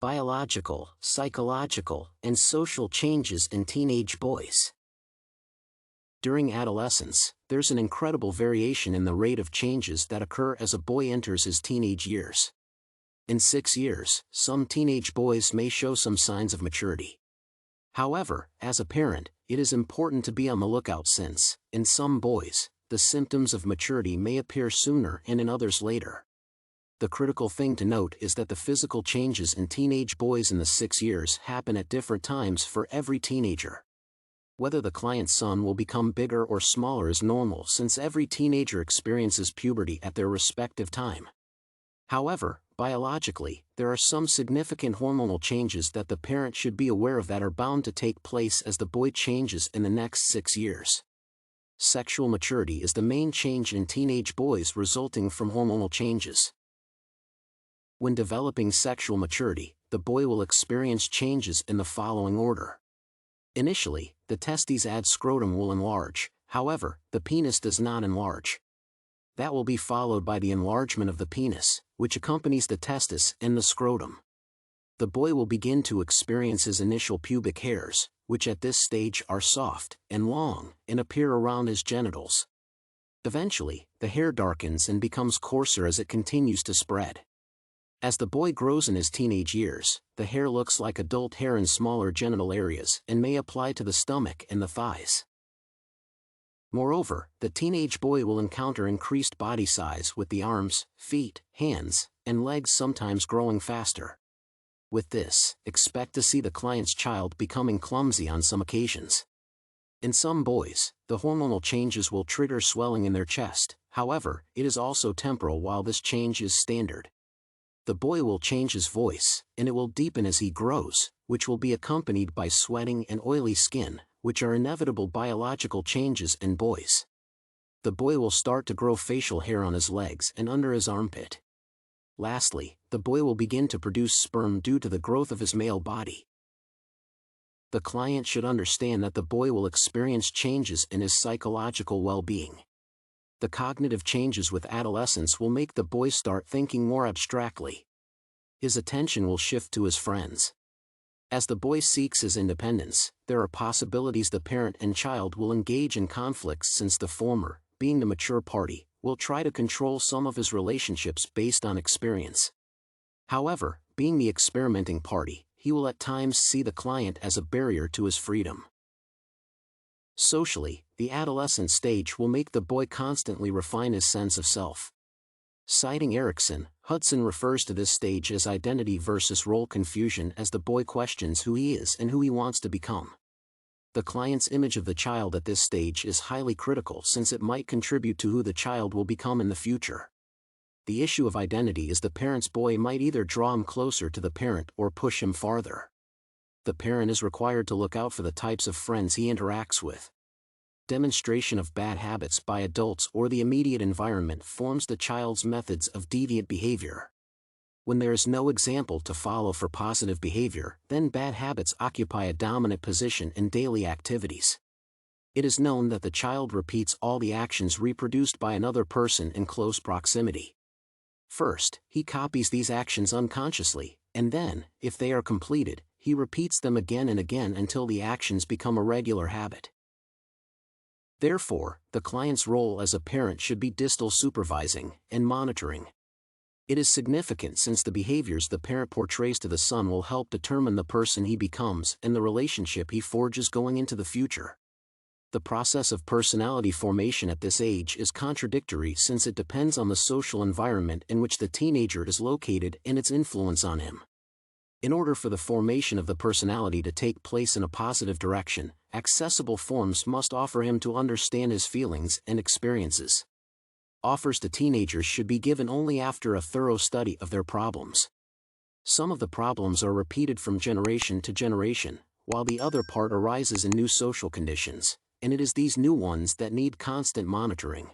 Biological, psychological, and social changes in teenage boys. During adolescence, there's an incredible variation in the rate of changes that occur as a boy enters his teenage years. In 6 years, some teenage boys may show some signs of maturity. However, as a parent, it is important to be on the lookout since, in some boys, the symptoms of maturity may appear sooner and in others later. The critical thing to note is that the physical changes in teenage boys in the 6 years happen at different times for every teenager. Whether the client's son will become bigger or smaller is normal since every teenager experiences puberty at their respective time. However, biologically, there are some significant hormonal changes that the parent should be aware of that are bound to take place as the boy changes in the next 6 years. Sexual maturity is the main change in teenage boys resulting from hormonal changes. When developing sexual maturity, the boy will experience changes in the following order. Initially, the testes and scrotum will enlarge, however, the penis does not enlarge. That will be followed by the enlargement of the penis, which accompanies the testis and the scrotum. The boy will begin to experience his initial pubic hairs, which at this stage are soft and long and appear around his genitals. Eventually, the hair darkens and becomes coarser as it continues to spread. As the boy grows in his teenage years, the hair looks like adult hair in smaller genital areas and may apply to the stomach and the thighs. Moreover, the teenage boy will encounter increased body size with the arms, feet, hands, and legs sometimes growing faster. With this, expect to see the client's child becoming clumsy on some occasions. In some boys, the hormonal changes will trigger swelling in their chest, however, it is also temporal while this change is standard. The boy will change his voice, and it will deepen as he grows, which will be accompanied by sweating and oily skin, which are inevitable biological changes in boys. The boy will start to grow facial hair on his legs and under his armpit. Lastly, the boy will begin to produce sperm due to the growth of his male body. The client should understand that the boy will experience changes in his psychological well-being. The cognitive changes with adolescence will make the boy start thinking more abstractly. His attention will shift to his friends. As the boy seeks his independence, there are possibilities the parent and child will engage in conflicts since the former, being the mature party, will try to control some of his relationships based on experience. However, being the experimenting party, he will at times see the client as a barrier to his freedom. Socially, the adolescent stage will make the boy constantly refine his sense of self. Citing Erikson, Hudson refers to this stage as identity versus role confusion as the boy questions who he is and who he wants to become. The client's image of the child at this stage is highly critical since it might contribute to who the child will become in the future. The issue of identity is the parent's boy might either draw him closer to the parent or push him farther. The parent is required to look out for the types of friends he interacts with. Demonstration of bad habits by adults or the immediate environment forms the child's methods of deviant behavior. When there is no example to follow for positive behavior, then bad habits occupy a dominant position in daily activities. It is known that the child repeats all the actions reproduced by another person in close proximity. First, he copies these actions unconsciously, and then, if they are completed, he repeats them again and again until the actions become a regular habit. Therefore, the client's role as a parent should be distal supervising and monitoring. It is significant since the behaviors the parent portrays to the son will help determine the person he becomes and the relationship he forges going into the future. The process of personality formation at this age is contradictory since it depends on the social environment in which the teenager is located and its influence on him. In order for the formation of the personality to take place in a positive direction, accessible forms must offer him to understand his feelings and experiences. Offers to teenagers should be given only after a thorough study of their problems. Some of the problems are repeated from generation to generation, while the other part arises in new social conditions, and it is these new ones that need constant monitoring.